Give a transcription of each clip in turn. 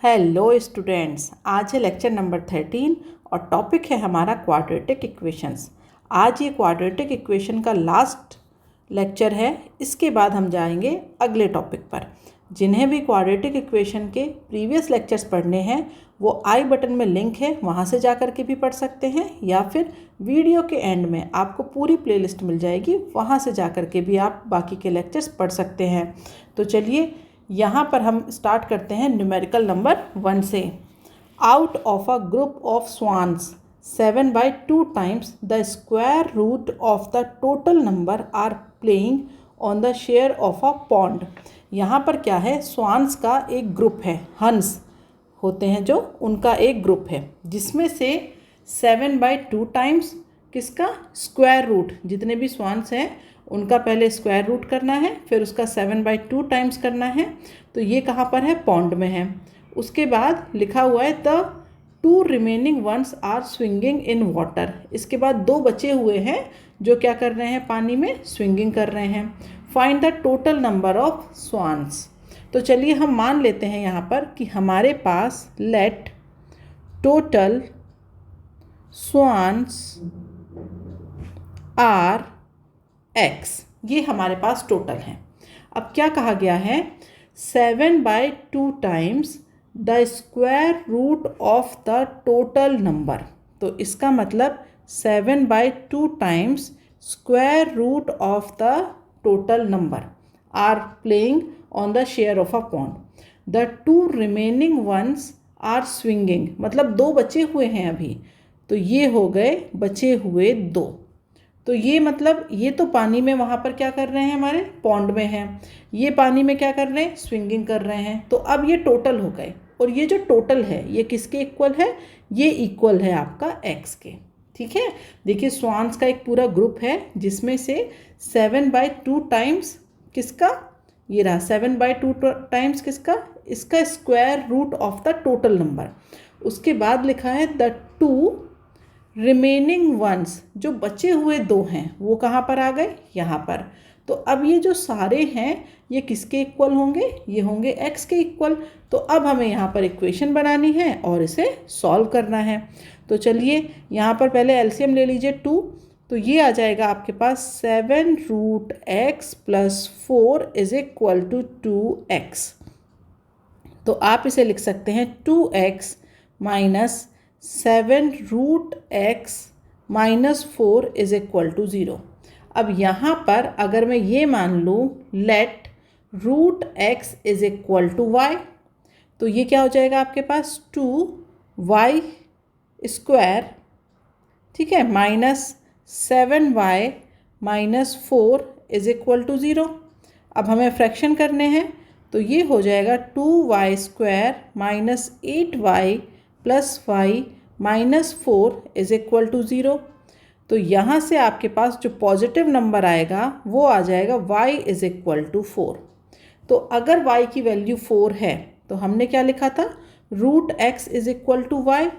Hello students, आज है lecture number 13 और टॉपिक है हमारा क्वाड्रेटिक इक्वेशंस। आज ये क्वाड्रेटिक इक्वेशन का लास्ट लेक्चर है। इसके बाद हम जाएंगे अगले टॉपिक पर। जिन्हें भी क्वाड्रेटिक इक्वेशन के प्रीवियस लेक्चर्स पढ़ने हैं वो आई बटन में लिंक है, वहाँ से जा कर के भी पढ़ सकते हैं, या फिर वीडियो के एंड में आपको पूरी प्लेलिस्ट मिल जाएगी, वहाँ से जा कर के भी आप बाकी के लेक्चर्स पढ़ सकते हैं। तो चलिए यहाँ पर हम स्टार्ट करते हैं न्यूमेरिकल नंबर 1 से। Out of a group of swans 7/2 times the square root of the total number are playing on the shore of a pond. यहाँ पर क्या है, स्वान्स का एक ग्रुप है, हंस होते हैं जो, उनका एक ग्रुप है जिसमें से 7/2 टाइम्स किसका स्क्वायर रूट, जितने भी स्वान्स हैं उनका पहले स्क्वायर रूट करना है, फिर उसका 7/2 टाइम्स करना है। तो ये कहाँ पर है, पॉन्ड में है। उसके बाद लिखा हुआ है the 2 remaining ones are swinging in water. इसके बाद 2 बचे हुए हैं जो क्या कर रहे हैं, पानी में स्विंगिंग कर रहे हैं। Find the total number of swans. तो चलिए हम मान लेते हैं यहाँ पर कि हमारे पास let total swans are x, ये हमारे पास टोटल है। अब क्या कहा गया है, 7/2 times the square root of the total number. तो इसका मतलब 7/2 times square root of the total number are playing on the shore of a pond. The 2 remaining ones are swinging, मतलब 2 बचे हुए हैं अभी, तो ये हो गए बचे हुए 2। तो ये मतलब ये तो पानी में वहाँ पर क्या कर रहे हैं, हमारे पॉन्ड में हैं, ये पानी में क्या कर रहे हैं, स्विंगिंग कर रहे हैं। तो अब ये टोटल हो गए, और ये जो टोटल है ये किसके इक्वल है, ये इक्वल है आपका x के। ठीक है, देखिए स्वान्स का एक पूरा ग्रुप है जिसमें से 7/2 टाइम्स किसका, ये रहा 7/2 टाइम्स किसका, इसका square root of the total number. उसके बाद लिखा है द 2 रिमेनिंग वंस, जो बचे हुए 2 हैं वो कहाँ पर आ गए, यहाँ पर। तो अब ये जो सारे हैं ये किसके इक्वल होंगे, ये होंगे x के इक्वल। तो अब हमें यहाँ पर इक्वेशन बनानी है और इसे सॉल्व करना है। तो चलिए यहाँ पर पहले एलसीएम ले लीजिए 2। तो ये आ जाएगा आपके पास 7√x + 4 = 2x। तो आप इसे लिख सकते हैं 2x - 7√x - 4 = 0। अब यहाँ पर अगर मैं ये मान लूँ लेट √x = y, तो ये क्या हो जाएगा आपके पास 2y², ठीक है, -7y - 4 = 0। अब हमें फ्रैक्शन करने हैं, तो ये हो जाएगा 2y² - 8y + y - 4 = 0। तो यहाँ से आपके पास जो पॉजिटिव नंबर आएगा वो आ जाएगा y = 4। तो अगर y की वैल्यू 4 है तो हमने क्या लिखा था, √x = y।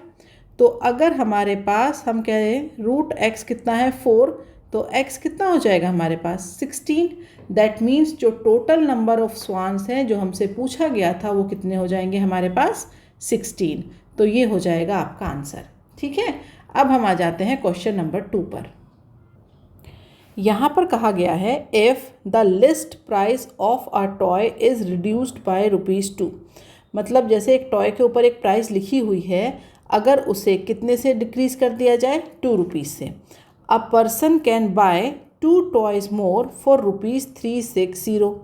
तो अगर हमारे पास हम कहें √x कितना है 4, तो x कितना हो जाएगा हमारे पास 16। दैट मीन्स जो टोटल नंबर ऑफ स्वान्स हैं जो हमसे पूछा गया था वो कितने हो जाएंगे हमारे पास 16। तो ये हो जाएगा आपका आंसर। ठीक है, अब हम आ जाते हैं क्वेश्चन नंबर 2 पर। यहाँ पर कहा गया है if the list price of a toy is reduced by ₹2। मतलब जैसे एक टॉय के ऊपर एक प्राइस लिखी हुई है, अगर उसे कितने से डिक्रीज़ कर दिया जाए, ₹2 से। A person can buy 2 toys more for ₹360।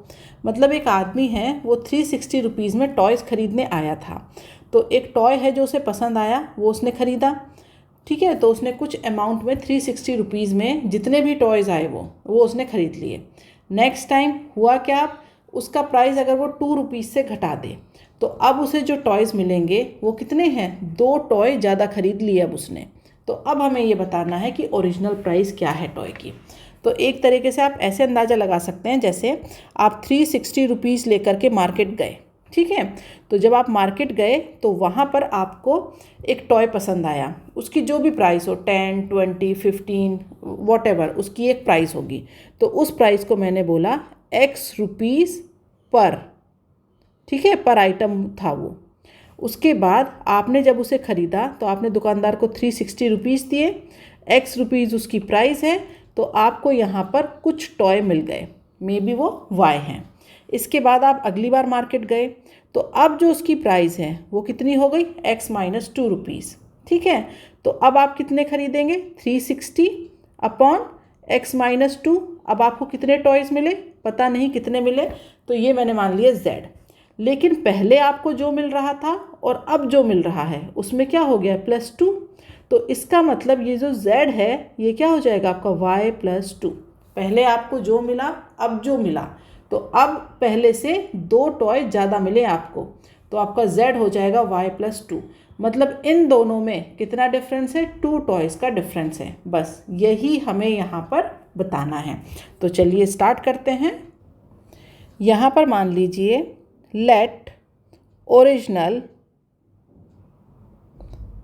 मतलब एक आदमी है वो ₹360 में टॉयज़ खरीदने आया था। तो एक टॉय है जो उसे पसंद आया, वो उसने ख़रीदा। ठीक है, तो उसने कुछ अमाउंट में ₹360 में जितने भी टॉयज़ आए वो उसने ख़रीद लिए। नेक्स्ट टाइम हुआ क्या, उसका प्राइस अगर वो ₹2 से घटा दे, तो अब उसे जो टॉयज़ मिलेंगे वो कितने हैं, 2 टॉय ज़्यादा खरीद लिए अब उसने। तो अब हमें ये बताना है कि ओरिजिनल प्राइस क्या है टॉय की। तो एक तरीके से आप ऐसे अंदाज़ा लगा सकते हैं, जैसे आप ₹360 लेकर के मार्केट गए। ठीक है, तो जब आप मार्केट गए तो वहाँ पर आपको एक टॉय पसंद आया, उसकी जो भी प्राइस हो 10, 20, 15 वॉटेवर, उसकी एक प्राइस होगी। तो उस प्राइस को मैंने बोला x रुपीज़ पर, ठीक है, पर आइटम था वो। उसके बाद आपने जब उसे ख़रीदा तो आपने दुकानदार को 360 रुपीज़ दिए, एक्स रुपीज़ उसकी प्राइस है, तो आपको यहाँ पर कुछ टॉय मिल गए, मे बी वो वाई हैं। इसके बाद आप अगली बार मार्केट गए तो अब जो उसकी प्राइस है वो कितनी हो गई, एक्स माइनस 2 रुपीज़। ठीक है, तो अब आप कितने खरीदेंगे, 360 अपॉन एक्स माइनस 2। अब आपको कितने टॉयज़ मिले, पता नहीं कितने मिले, तो ये मैंने मान लिया z। लेकिन पहले आपको जो मिल रहा था और अब जो मिल रहा है उसमें क्या हो गया, +2। तो इसका मतलब ये जो z है ये क्या हो जाएगा आपका y + 2। पहले आपको जो मिला, अब जो मिला, तो अब पहले से 2 टॉय ज़्यादा मिले आपको, तो आपका z हो जाएगा y + 2। मतलब इन दोनों में कितना डिफरेंस है, 2 टॉयज़ का डिफरेंस है। बस यही हमें यहाँ पर बताना है। तो चलिए स्टार्ट करते हैं। यहाँ पर मान लीजिए let original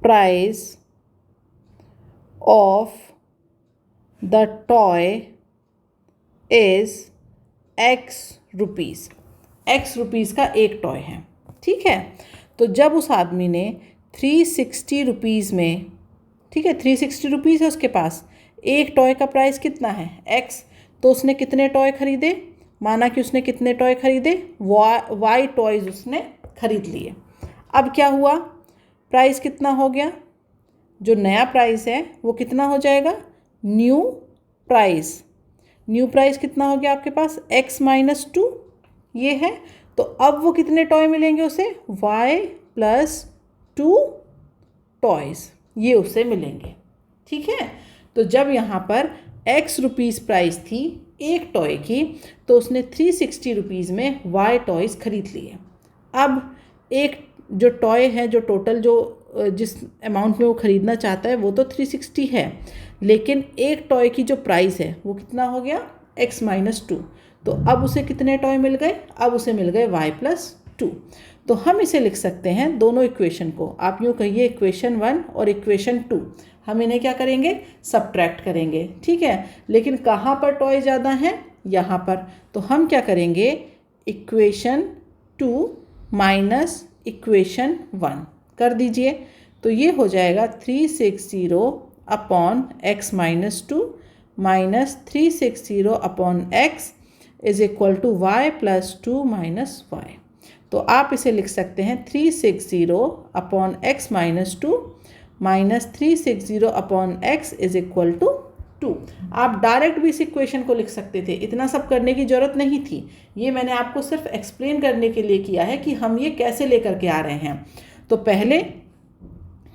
price of the toy is x rupees. X rupees का एक टॉय है। ठीक है, तो जब उस आदमी ने 360 रुपीज़ में, ठीक है 360 रुपीज़ है उसके पास, एक टॉय का प्राइस कितना है, एक्स, तो उसने कितने टॉय खरीदे, माना कि उसने कितने टॉय खरीदे, वाई टॉयज़ उसने खरीद लिए। अब क्या हुआ, प्राइस कितना हो गया, जो नया प्राइस है वो कितना हो जाएगा, न्यू प्राइस। न्यू प्राइस कितना हो गया आपके पास, एक्स माइनस 2 ये है। तो अब वो कितने टॉय मिलेंगे उसे, y + 2 टॉयज़ ये उसे मिलेंगे। ठीक है, तो जब यहाँ पर एक्स रुपीज़ प्राइस थी एक टॉय की, तो उसने 360 रुपीज़ में y टॉयज़ खरीद लिए। अब एक जो टॉय है, जो टोटल जो जिस अमाउंट में वो ख़रीदना चाहता है वो तो 360 है, लेकिन एक टॉय की जो प्राइस है वो कितना हो गया, x माइनस 2। तो अब उसे कितने टॉय मिल गए, अब उसे मिल गए y + 2। तो हम इसे लिख सकते हैं, दोनों इक्वेशन को आप यूँ कहिए इक्वेशन 1 और इक्वेशन 2, हम इन्हें क्या करेंगे, सब्ट्रैक्ट करेंगे। ठीक है, लेकिन कहाँ पर टॉय ज़्यादा हैं, यहाँ पर। तो हम क्या करेंगे, इक्वेशन 2 माइनस इक्वेशन 1 कर दीजिए, तो ये हो जाएगा 360 upon x minus 2 minus 360 upon x is equal to y + 2 minus y। तो आप इसे लिख सकते हैं 360 upon x minus 2 minus 360 upon x is equal to 2। आप डायरेक्ट भी इस इक्वेशन को लिख सकते थे, इतना सब करने की ज़रूरत नहीं थी। ये मैंने आपको सिर्फ एक्सप्लेन करने के लिए किया है कि हम ये कैसे लेकर के आ रहे हैं। तो पहले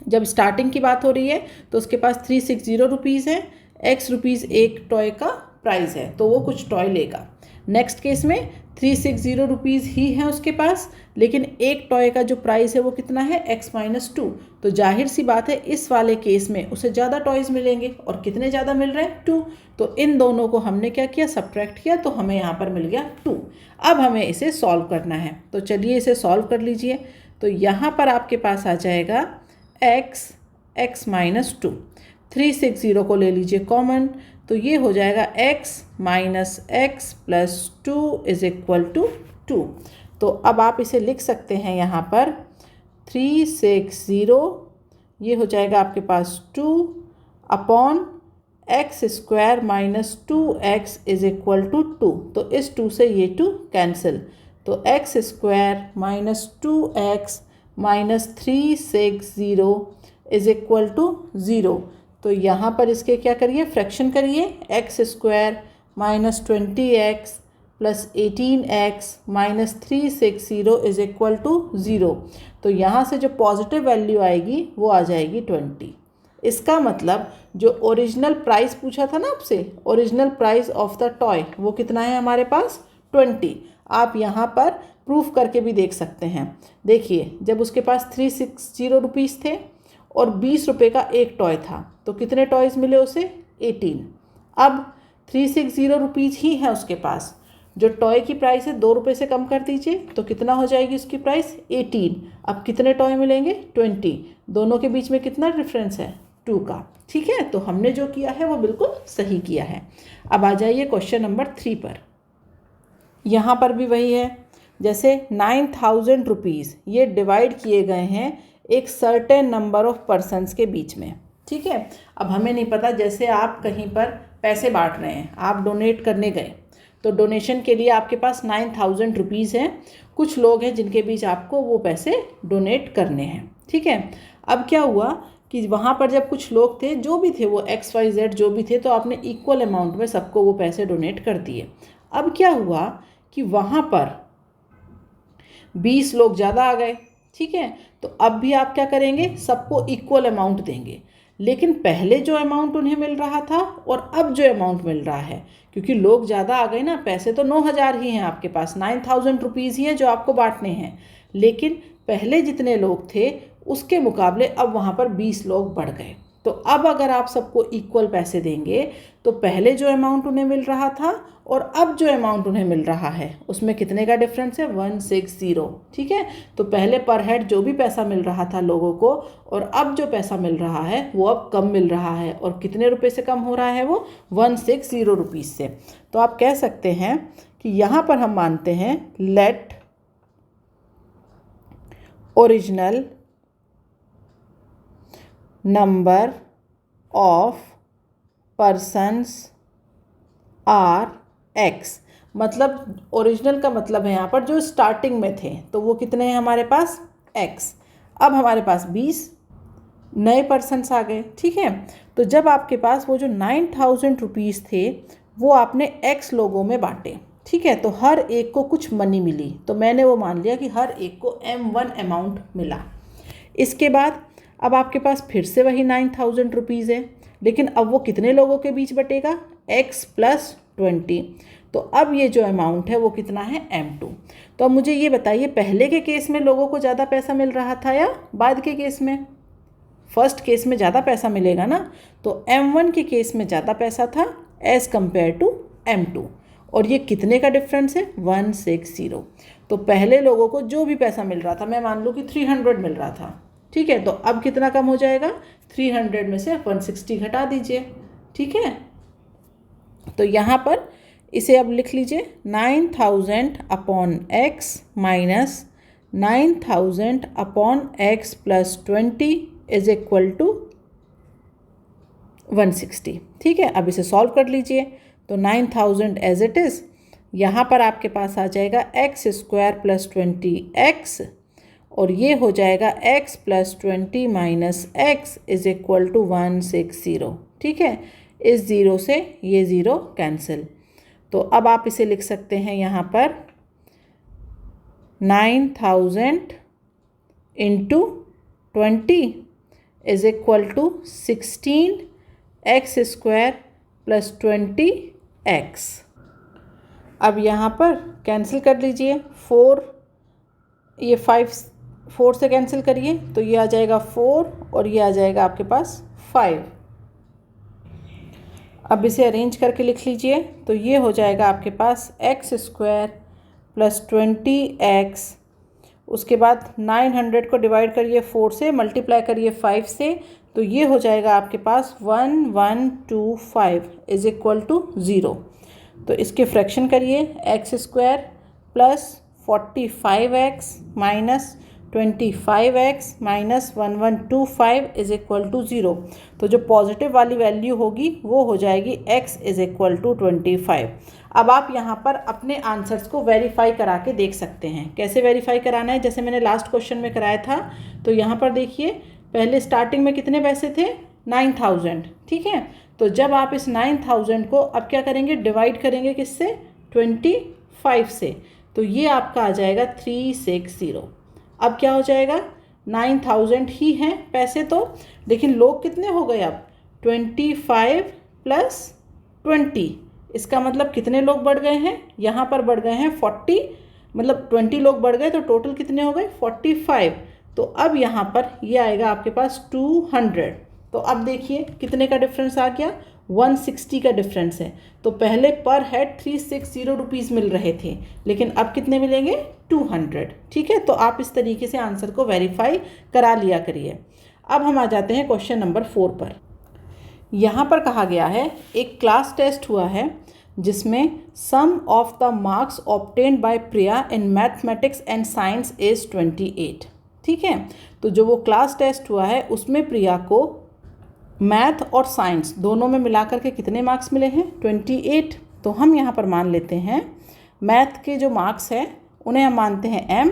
जब स्टार्टिंग की बात हो रही है तो उसके पास 360 रुपीज़ है, एक्स रुपीज़ एक टॉय का प्राइस है, तो वो कुछ टॉय लेगा। नेक्स्ट केस में 360 रुपीज़ ही है उसके पास, लेकिन एक टॉय का जो प्राइस है वो कितना है, x माइनस 2। तो जाहिर सी बात है इस वाले केस में उसे ज़्यादा टॉयज़ मिलेंगे, और कितने ज़्यादा मिल रहे हैं, 2। तो इन दोनों को हमने क्या किया, सब्ट्रैक्ट किया, तो हमें यहाँ पर मिल गया 2। अब हमें इसे सॉल्व करना है, तो चलिए इसे सॉल्व कर लीजिए। तो यहाँ पर आपके पास आ जाएगा x माइनस 2, 360 को ले लीजिए कॉमन, तो ये हो जाएगा x minus x + 2 is equal to 2। तो अब आप इसे लिख सकते हैं यहाँ पर 360, ये हो जाएगा आपके पास 2 upon x² minus 2x is equal to 2। तो इस 2 से ये 2 कैंसिल, तो x² minus 2x minus 360 is equal to 0। तो यहाँ पर इसके क्या करिए, फ्रैक्शन करिए, x² minus 20x plus 18x minus 360 is equal to 0। तो यहाँ से जो पॉजिटिव वैल्यू आएगी वो आ जाएगी 20। इसका मतलब जो ओरिजिनल प्राइस पूछा था ना आपसे, original price of the toy, वो कितना है हमारे पास, 20। आप यहाँ पर प्रूफ करके भी देख सकते हैं। देखिए, जब उसके पास 360 रुपीज़ थे और 20 रुपये का एक टॉय था, तो कितने टॉयज़ मिले उसे, 18। अब 360 रुपीज़ ही है उसके पास, जो टॉय की प्राइस है 2 रुपये से कम कर दीजिए, तो कितना हो जाएगी उसकी प्राइस, 18। अब कितने टॉय मिलेंगे, 20। दोनों के बीच में कितना डिफरेंस है, 2 का। ठीक है, तो हमने जो किया है वो बिल्कुल सही किया है। अब आ जाइए क्वेश्चन नंबर 3 पर। यहाँ पर भी वही है, जैसे 9,000 रुपीज़ ये डिवाइड किए गए हैं एक सर्टेन नंबर ऑफ पर्सनस के बीच में, ठीक है। अब हमें नहीं पता, जैसे आप कहीं पर पैसे बांट रहे हैं, आप डोनेट करने गए तो डोनेशन के लिए आपके पास 9,000 रुपीज़ हैं, कुछ लोग हैं जिनके बीच आपको वो पैसे डोनेट करने हैं, ठीक है। अब क्या हुआ कि वहाँ पर जब कुछ लोग थे, जो भी थे वो XYZ जो भी थे, तो आपने इक्वल अमाउंट में सबको वो पैसे डोनेट कर दिए। अब क्या हुआ कि वहाँ पर 20 लोग ज़्यादा आ गए, ठीक है। तो अब भी आप क्या करेंगे, सबको इक्वल अमाउंट देंगे, लेकिन पहले जो अमाउंट उन्हें मिल रहा था और अब जो अमाउंट मिल रहा है, क्योंकि लोग ज़्यादा आ गए ना, पैसे तो 9,000 ही हैं आपके पास, 9,000 रुपीज़ ही हैं जो आपको बांटने हैं, लेकिन पहले जितने लोग थे उसके मुकाबले अब वहाँ पर 20 लोग बढ़ गए। तो अब अगर आप सबको इक्वल पैसे देंगे तो पहले जो अमाउंट उन्हें मिल रहा था और अब जो अमाउंट उन्हें मिल रहा है उसमें कितने का डिफरेंस है, 160, ठीक है। तो पहले पर हेड जो भी पैसा मिल रहा था लोगों को और अब जो पैसा मिल रहा है वो अब कम मिल रहा है, और कितने रुपए से कम हो रहा है वो, 160 रुपीज़ से। तो आप कह सकते हैं कि यहाँ पर हम मानते हैं let original number of persons are X, मतलब ओरिजिनल का मतलब है यहाँ पर जो स्टार्टिंग में थे, तो वो कितने हैं हमारे पास, X। अब हमारे पास 20 नए पर्सन्स आ गए, ठीक है। तो जब आपके पास वो जो 9,000 रुपीज़ थे वो आपने X लोगों में बांटे, ठीक है, तो हर एक को कुछ मनी मिली, तो मैंने वो मान लिया कि हर एक को M1 अमाउंट मिला। इसके बाद अब आपके पास फिर से वही 9,000 रुपीज़ है, लेकिन अब वो कितने लोगों के बीच बटेगा, X + 20। तो अब ये जो अमाउंट है वो कितना है, M2। तो अब मुझे ये बताइए, पहले के केस में लोगों को ज़्यादा पैसा मिल रहा था या बाद के केस में? फर्स्ट केस में ज़्यादा पैसा मिलेगा ना, तो M1 के केस में ज़्यादा पैसा था एज़ कम्पेयर टू M2, और ये कितने का डिफरेंस है, 160। तो पहले लोगों को जो भी पैसा मिल रहा था, मैं मान लूँ कि 300 मिल रहा था, ठीक है, तो अब कितना कम हो जाएगा, 300 में से 160 घटा दीजिए, ठीक है। तो यहाँ पर इसे अब लिख लीजिए, 9,000 upon X minus 9,000 upon X + 20 is equal to 160, ठीक है। अब इसे सॉल्व कर लीजिए, तो 9,000 एज इट इज़, यहाँ पर आपके पास आ जाएगा x² + 20x, और ये हो जाएगा x + 20 minus x is equal to 160, ठीक है। इस ज़ीरो से ये ज़ीरो कैंसिल, तो अब आप इसे लिख सकते हैं यहाँ पर 9,000 into 20 is equal to 16x² + 20x। अब यहाँ पर कैंसिल कर लीजिए, 4 ये 4 से कैंसिल करिए तो ये आ जाएगा 4 और ये आ जाएगा आपके पास 5। अब इसे अरेंज करके लिख लीजिए, तो ये हो जाएगा आपके पास x² + 20x, उसके बाद 900 को डिवाइड करिए 4 से, मल्टीप्लाई करिए 5 से, तो ये हो जाएगा आपके पास 1125 इज इक्वल टू 0। तो इसके फ्रैक्शन करिए, x² + 45x minus 25x minus 1125 is equal to 0। तो जो पॉजिटिव वाली वैल्यू होगी वो हो जाएगी x इज इक्वल टू 25। अब आप यहाँ पर अपने आंसर्स को वेरीफाई करा के देख सकते हैं। कैसे वेरीफाई कराना है, जैसे मैंने लास्ट क्वेश्चन में कराया था, तो यहाँ पर देखिए पहले स्टार्टिंग में कितने पैसे थे, 9,000, ठीक है। तो जब आप इस 9,000 को अब क्या करेंगे, डिवाइड करेंगे किससे, 25 से, तो ये आपका आ जाएगा 360। अब क्या हो जाएगा, 9,000 ही हैं पैसे तो, लेकिन लोग कितने हो गए अब, 25 + 20, इसका मतलब कितने लोग बढ़ गए हैं, यहाँ पर बढ़ गए हैं 40, मतलब 20 लोग बढ़ गए तो टोटल कितने हो गए 45। तो अब यहाँ पर ये आएगा आपके पास 200। तो अब देखिए कितने का डिफरेंस आ गया, 160 का डिफरेंस है। तो पहले पर हेड 360 रुपीज़ मिल रहे थे, लेकिन अब कितने मिलेंगे, 200, ठीक है। तो आप इस तरीके से आंसर को वेरीफाई करा लिया करिए। अब हम आ जाते हैं क्वेश्चन नंबर 4 पर। यहाँ पर कहा गया है एक क्लास टेस्ट हुआ है जिसमें sum of the marks obtained by Priya in mathematics and science is 28। ठीक है, तो जो वो क्लास टेस्ट हुआ है उसमें प्रिया को मैथ और साइंस दोनों में मिलाकर के कितने मार्क्स मिले हैं? 28। तो हम यहाँ पर मान लेते हैं मैथ के जो मार्क्स हैं उन्हें हम मानते हैं m,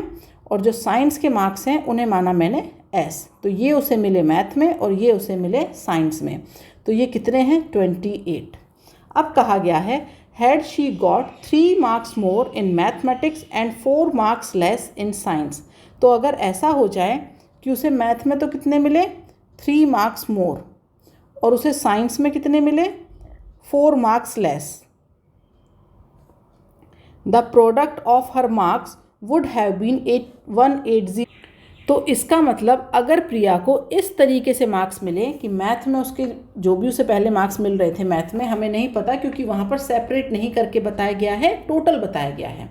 और जो साइंस के मार्क्स हैं उन्हें माना मैंने s। तो ये उसे मिले मैथ में और ये उसे मिले साइंस में। तो ये कितने हैं? 28। अब कहा गया है had she got 3 marks more in mathematics and 4 marks less in science. तो अगर ऐसा हो जाए कि उसे मैथ में तो कितने मिले? 3 मार्क्स मोर, और उसे साइंस में कितने मिले? 4 marks less. The product of her marks would have been 180। तो इसका मतलब अगर प्रिया को इस तरीके से मार्क्स मिले कि मैथ में उसके जो भी उसे पहले मार्क्स मिल रहे थे मैथ में, हमें नहीं पता क्योंकि वहाँ पर सेपरेट नहीं करके बताया गया है, टोटल बताया गया है।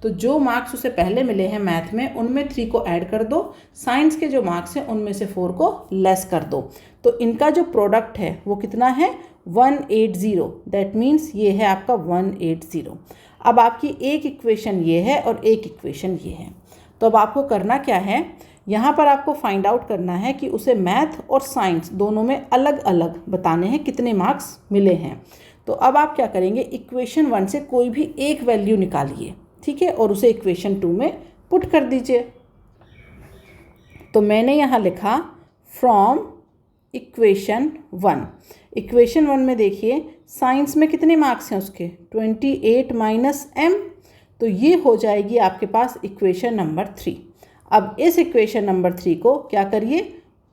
तो जो मार्क्स उसे पहले मिले हैं मैथ में उनमें 3 को ऐड कर दो, साइंस के जो मार्क्स हैं उनमें से 4 को लेस कर दो। तो इनका जो प्रोडक्ट है वो कितना है? 180। दैट मीन्स ये है आपका 180। अब आपकी एक इक्वेशन ये है और एक इक्वेशन ये है। तो अब आपको करना क्या है, यहाँ पर आपको फाइंड आउट करना है कि उसे मैथ और साइंस दोनों में अलग अलग बताने हैं कितने मार्क्स मिले हैं। तो अब आप क्या करेंगे, इक्वेशन 1 से कोई भी एक वैल्यू निकालिए, ठीक है, और उसे इक्वेशन 2 में पुट कर दीजिए। तो मैंने यहाँ लिखा फ्रॉम इक्वेशन 1। इक्वेशन 1 में देखिए साइंस में कितने मार्क्स हैं उसके? 28 माइनस m। तो ये हो जाएगी आपके पास इक्वेशन नंबर 3। अब इस इक्वेशन नंबर 3 को क्या करिए,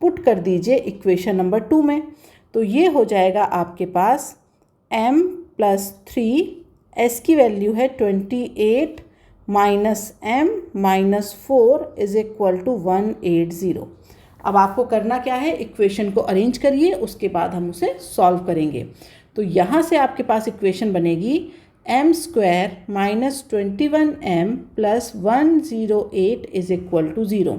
पुट कर दीजिए इक्वेशन नंबर 2 में। तो ये हो जाएगा आपके पास m प्लस 3, s की वैल्यू है 28 minus m minus 4 is equal to 180। अब आपको करना क्या है, इक्वेशन को अरेंज करिए, उसके बाद हम उसे सॉल्व करेंगे। तो यहाँ से आपके पास इक्वेशन बनेगी m² minus 21m plus 108 is equal to 0।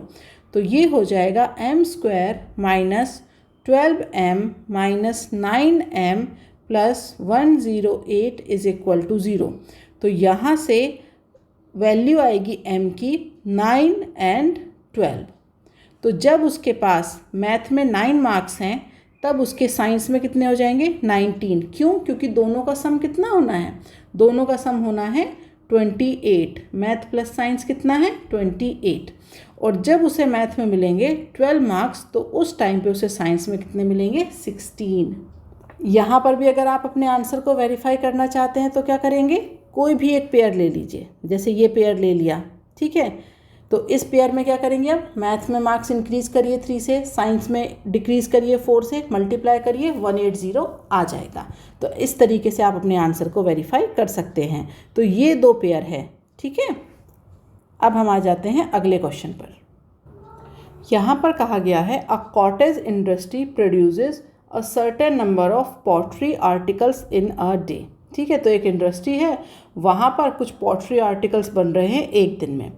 तो ये हो जाएगा m² minus 12m minus 9m plus 108 is equal to 0। तो यहाँ से वैल्यू आएगी m की 9 एंड 12। तो जब उसके पास मैथ में 9 मार्क्स हैं तब उसके साइंस में कितने हो जाएंगे? 19। क्यों? क्योंकि दोनों का सम कितना होना है? दोनों का सम होना है 28। मैथ प्लस साइंस कितना है? 28। और जब उसे मैथ में मिलेंगे 12 मार्क्स तो उस टाइम पे उसे साइंस में कितने मिलेंगे? 16। यहाँ पर भी अगर आप अपने आंसर को वेरीफाई करना चाहते हैं तो क्या करेंगे, कोई भी एक पेयर ले लीजिए। जैसे ये पेयर ले लिया, ठीक है, तो इस पेयर में क्या करेंगे, अब मैथ में मार्क्स इंक्रीज़ करिए 3 से, साइंस में डिक्रीज़ करिए 4 से, मल्टीप्लाई करिए 180 आ जाएगा। तो इस तरीके से आप अपने आंसर को वेरीफाई कर सकते हैं। तो ये 2 पेयर है, ठीक है। अब हम आ जाते हैं अगले क्वेश्चन पर। यहाँ पर कहा गया है a cottage industry produces a certain number of pottery articles in a day. ठीक है, तो एक इंडस्ट्री है, वहाँ पर कुछ पॉटरी आर्टिकल्स बन रहे हैं एक दिन में।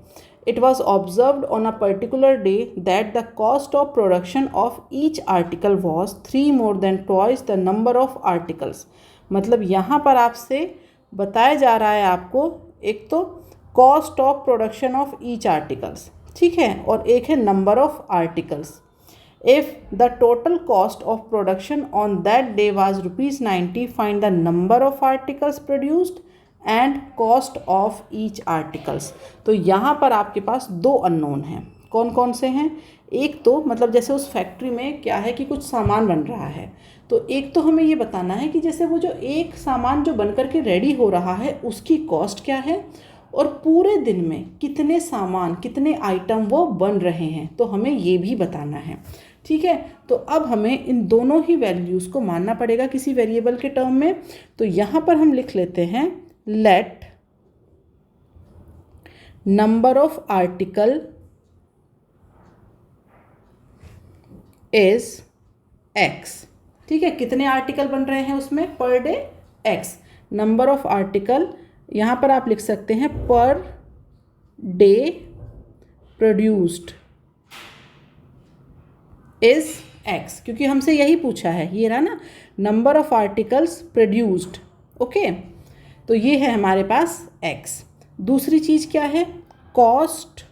It was observed on a particular day that the cost of production of each article was 3 more than twice the number of articles। मतलब यहाँ पर आपसे बताया जा रहा है आपको एक तो cost of production of each articles, ठीक है, और एक है number of articles। If the total cost of production on that day was ₹90, find the number of articles produced and cost of each articles. तो यहाँ पर आपके पास 2 अननोन हैं। कौन कौन से हैं? एक तो मतलब जैसे उस फैक्ट्री में क्या है कि कुछ सामान बन रहा है, तो एक तो हमें ये बताना है कि जैसे वो जो एक सामान जो बन कर के रेडी हो रहा है उसकी कॉस्ट क्या है, और पूरे दिन में कितने सामान कितने आइटम वो बन रहे हैं, तो हमें ये भी बताना है, ठीक है। तो अब हमें इन दोनों ही वैल्यूज़ को मानना पड़ेगा किसी वेरिएबल के टर्म में। तो यहाँ पर हम लिख लेते हैं let number of article is x। ठीक है, कितने आर्टिकल बन रहे हैं उसमें per day? x। Number of article यहाँ पर आप लिख सकते हैं per day produced is x, क्योंकि हमसे यही पूछा है, ये रहा ना, number of articles produced. Okay, तो ये है हमारे पास x। दूसरी चीज़ क्या है, cost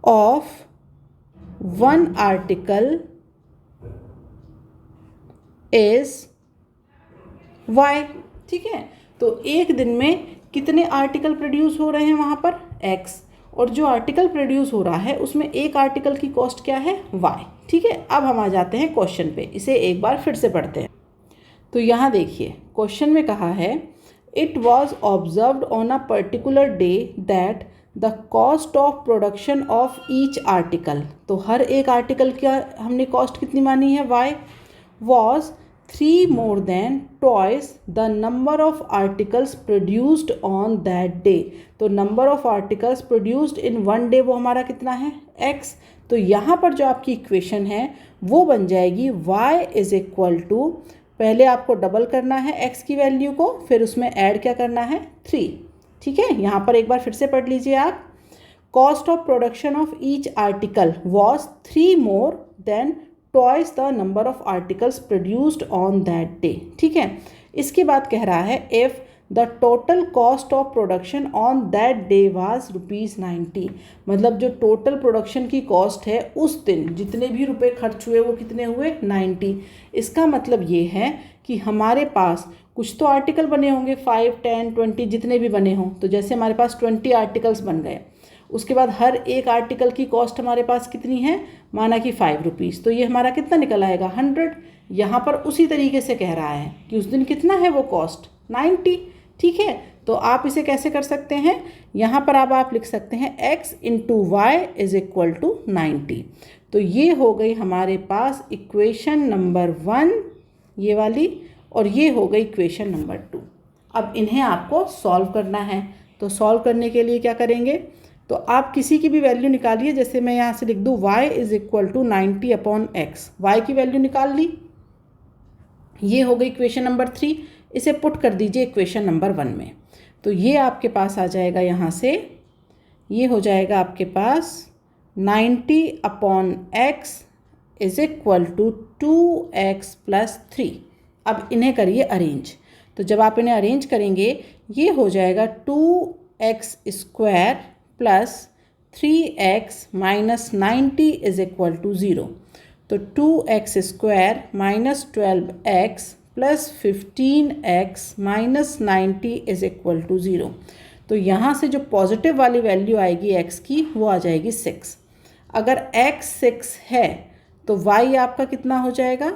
of one article is y। ठीक है, तो एक दिन में कितने आर्टिकल प्रोड्यूस हो रहे हैं वहाँ पर, x, और जो आर्टिकल प्रोड्यूस हो रहा है उसमें एक आर्टिकल की कॉस्ट क्या है, y। ठीक है, अब हम आ जाते हैं क्वेश्चन पे, इसे एक बार फिर से पढ़ते हैं। तो यहाँ देखिए क्वेश्चन में कहा है, it was observed on a particular day that the cost of production of each article, तो हर एक आर्टिकल का हमने कॉस्ट कितनी मानी है, y, was 3 more than twice the number of articles produced on that day। तो number of articles produced in one day वो हमारा कितना है, x। तो यहाँ पर जो आपकी इक्वेशन है वो बन जाएगी y इज इक्वल टू, पहले आपको डबल करना है x की वैल्यू को, फिर उसमें ऐड क्या करना है, 3। ठीक है, यहाँ पर एक बार फिर से पढ़ लीजिए आप, cost of production of each article was 3 more than twice the number of articles produced on that day। ठीक है, इसके बाद कह रहा है if the total cost of production on that day was ₹90, मतलब जो टोटल प्रोडक्शन की कॉस्ट है उस दिन जितने भी रुपए खर्च हुए वो कितने हुए, 90। इसका मतलब ये है कि हमारे पास कुछ तो आर्टिकल बने होंगे, 5, 10, 20 जितने भी बने हों, तो जैसे हमारे पास 20 आर्टिकल्स बन गए, उसके बाद हर एक आर्टिकल की कॉस्ट हमारे पास कितनी है, माना कि ₹5, तो ये हमारा कितना निकल आएगा, 100। यहाँ पर उसी तरीके से कह रहा है कि उस दिन कितना है वो कॉस्ट, 90। ठीक है, तो आप इसे कैसे कर सकते हैं, यहाँ पर अब आप लिख सकते हैं x into y is equal to 90। तो ये हो गई हमारे पास इक्वेशन नंबर 1 ये वाली, और ये हो गई इक्वेशन नंबर 2। अब इन्हें आपको सॉल्व करना है, तो सॉल्व करने के लिए क्या करेंगे, तो आप किसी की भी वैल्यू निकालिए, जैसे मैं यहाँ से लिख दूँ y is equal to 90/x, y की वैल्यू निकाल ली, ये हो गई इक्वेशन नंबर 3। इसे पुट कर दीजिए इक्वेशन नंबर 1 में, तो ये आपके पास आ जाएगा, यहाँ से ये हो जाएगा आपके पास 90/x is equal to 2x + 3। अब इन्हें करिए अरेंज, तो जब आप इन्हें अरेंज करेंगे ये हो जाएगा 2x square plus 3x minus 90 is equal to 0। तो 2x square minus 12x plus 15x minus 90 is equal to 0। तो यहाँ से जो पॉजिटिव वाली वैल्यू आएगी x की वो आ जाएगी 6। अगर x 6 है तो y आपका कितना हो जाएगा,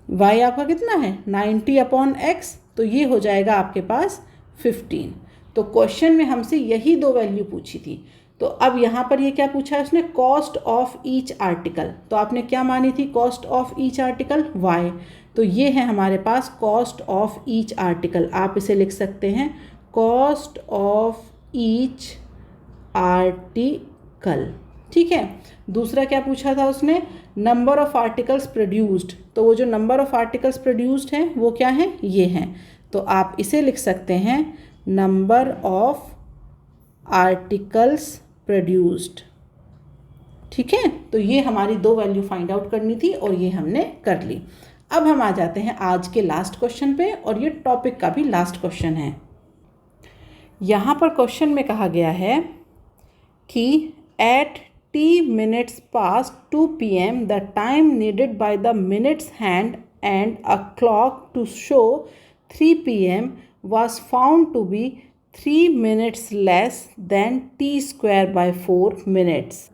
y आपका कितना है 90/x, तो ये हो जाएगा आपके पास 15। तो क्वेश्चन में हमसे यही दो वैल्यू पूछी थी। तो अब यहाँ पर ये क्या पूछा है उसने, कॉस्ट ऑफ ईच आर्टिकल, तो आपने क्या मानी थी, cost of each article y। तो ये है हमारे पास कॉस्ट ऑफ ईच आर्टिकल, आप इसे लिख सकते हैं कॉस्ट ऑफ ईच आर्टिकल। ठीक है, दूसरा क्या पूछा था उसने, नंबर ऑफ आर्टिकल्स प्रोड्यूस्ड, तो वो जो नंबर ऑफ आर्टिकल्स प्रोड्यूस्ड हैं वो क्या हैं, ये हैं, तो आप इसे लिख सकते हैं नंबर ऑफ आर्टिकल्स प्रोड्यूस्ड। ठीक है, तो ये हमारी दो वैल्यू फाइंड आउट करनी थी और ये हमने कर ली। अब हम आ जाते हैं आज के लास्ट क्वेश्चन पे, और ये टॉपिक का भी लास्ट क्वेश्चन है। यहाँ पर क्वेश्चन में कहा गया है कि eight t minutes past 2 p.m. the time needed by the minutes hand and a clock to show 3 p.m. was found to be 3 minutes less than t square by 4 minutes।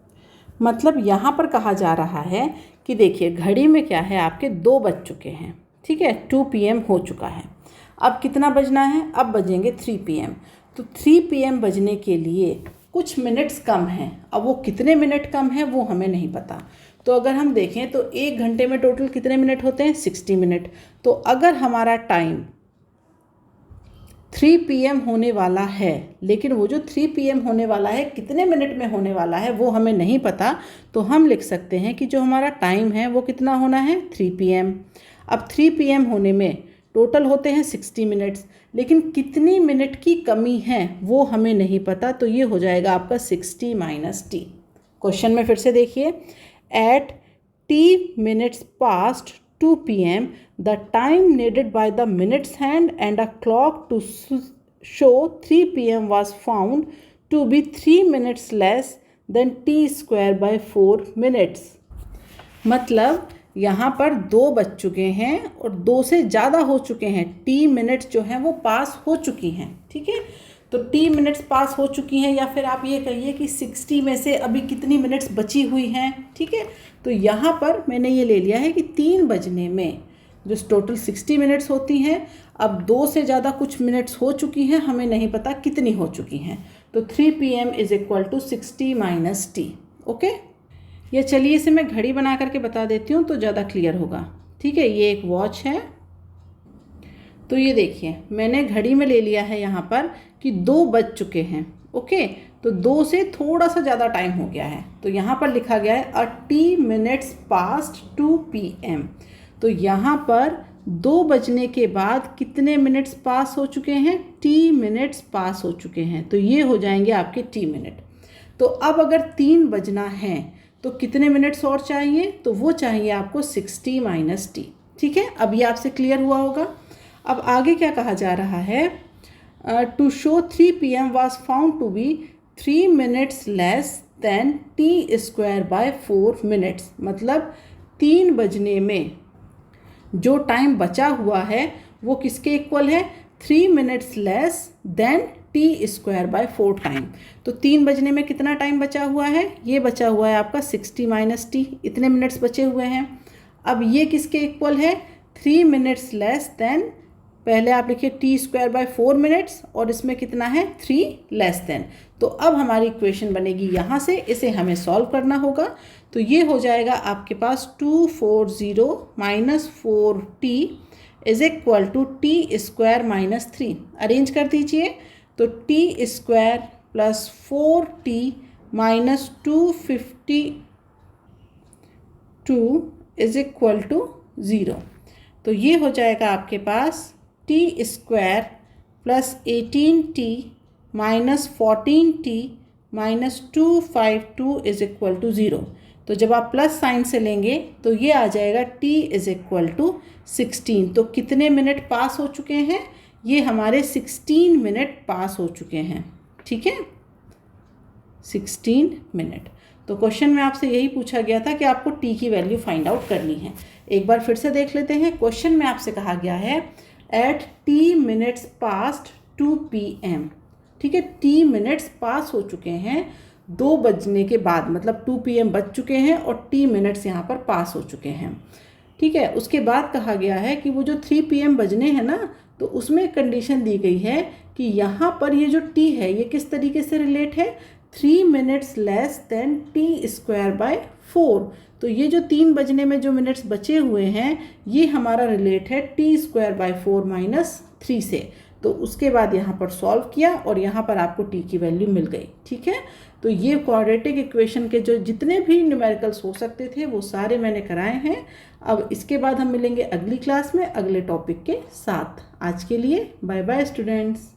मतलब यहाँ पर कहा जा रहा है कि देखिए घड़ी में क्या है, आपके 2 बज चुके हैं। ठीक है, 2 p.m. हो चुका है, अब कितना बजना है, अब बजेंगे 3 p.m. तो 3 p.m. बजने के लिए कुछ मिनट्स कम हैं। अब वो कितने मिनट कम हैं वो हमें नहीं पता। तो अगर हम देखें तो 1 घंटे में टोटल कितने मिनट होते हैं, 60 मिनट। तो अगर हमारा टाइम 3 PM होने वाला है, लेकिन वो जो 3 PM होने वाला है कितने मिनट में होने वाला है वो हमें नहीं पता, तो हम लिख सकते हैं कि जो हमारा टाइम है वो कितना होना है, 3 PM। अब 3 PM होने में टोटल होते हैं 60 मिनट्स, लेकिन कितनी मिनट की कमी है वो हमें नहीं पता, तो ये हो जाएगा आपका 60 - t। क्वेश्चन में फिर से देखिए, eight t minutes past 2 p.m. The time needed by the minutes hand and a clock to show 3 p.m. was found to be 3 minutes less than t square by 4 minutes. मतलब यहाँ पर 2 बज चुके हैं और 2 से ज़्यादा हो चुके हैं, t मिनट्स जो हैं वो पास हो चुकी हैं, ठीक है। तो t मिनट्स पास हो चुकी हैं, या फिर आप ये कहिए कि 60 में से अभी कितनी मिनट्स बची हुई हैं, ठीक है। तो यहाँ पर मैंने ये ले लिया है कि 3 बजने में जो टोटल 60 मिनट्स होती हैं, अब 2 से ज़्यादा कुछ मिनट्स हो चुकी हैं, हमें नहीं पता कितनी हो चुकी हैं। तो 3 PM is equal to 60 minus t. Okay, ये चलिए इसे मैं घड़ी बना करके बता देती हूँ तो ज़्यादा क्लियर होगा, ठीक है। ये एक वॉच है, तो ये देखिए मैंने घड़ी में ले लिया है यहाँ पर कि 2 बज चुके हैं। ओके, तो 2 से थोड़ा सा ज़्यादा टाइम हो गया है, तो यहाँ पर लिखा गया है t minutes past 2 PM। तो यहाँ पर 2 बजने के बाद कितने मिनट्स पास हो चुके हैं, t मिनट्स पास हो चुके हैं, तो ये हो जाएंगे आपके t मिनट। तो अब अगर 3 बजना है तो कितने मिनट्स और चाहिए, तो वो चाहिए आपको 60 माइनस टी, ठीक है। अब ये आपसे क्लियर हुआ होगा। अब आगे क्या कहा जा रहा है, to show 3 PM was found to be 3 minutes less than t square by 4 minutes। मतलब 3 बजने में जो टाइम बचा हुआ है वो किसके इक्वल है, 3 minutes less than t square by 4 time. तो 3 बजने में कितना टाइम बचा हुआ है, ये बचा हुआ है आपका 60 माइनस टी, इतने मिनट्स बचे हुए हैं। अब ये किसके इक्वल है, 3 मिनट्स लेस देन, पहले आप लिखिए टी स्क्वायर बाय 4 मिनट्स और इसमें कितना है 3 लेस देन। तो अब हमारी इक्वेशन बनेगी यहाँ से, इसे हमें सॉल्व करना होगा। तो ये हो जाएगा आपके पास 240 minus 4t is equal to t square minus 3। Arrange कर दीजिए, तो t square plus 4t minus 252 is equal to 0। तो ये हो जाएगा आपके पास t square plus 18t minus 14t minus 252 is equal to 0। तो जब आप प्लस साइन से लेंगे तो ये आ जाएगा t इज इक्वल टू 16। तो कितने मिनट पास हो चुके हैं, ये हमारे 16 मिनट पास हो चुके हैं, ठीक है, 16 मिनट। तो क्वेश्चन में आपसे यही पूछा गया था कि आपको t की वैल्यू फाइंड आउट करनी है। एक बार फिर से देख लेते हैं। क्वेश्चन में आपसे कहा गया है at t minutes past 2 PM, ठीक है, t मिनट्स पास हो चुके हैं 2 बजने के बाद, मतलब 2 PM बज चुके हैं और t मिनट्स यहाँ पर पास हो चुके हैं, ठीक है। उसके बाद कहा गया है कि वो जो 3 PM बजने हैं ना, तो उसमें कंडीशन दी गई है कि यहाँ पर ये जो t है ये किस तरीके से रिलेट है, 3 minutes less than t square by 4। तो ये जो 3 बजने में जो मिनट्स बचे हुए हैं ये हमारा रिलेट है t स्क्वायर बाय 4 माइनस 3 से। तो उसके बाद यहाँ पर सॉल्व किया और यहाँ पर आपको t की वैल्यू मिल गई, ठीक है। तो ये क्वाड्रेटिक इक्वेशन के जो जितने भी न्यूमेरिकल्स हो सकते थे वो सारे मैंने कराए हैं। अब इसके बाद हम मिलेंगे अगली क्लास में अगले टॉपिक के साथ। आज के लिए बाय बाय स्टूडेंट्स।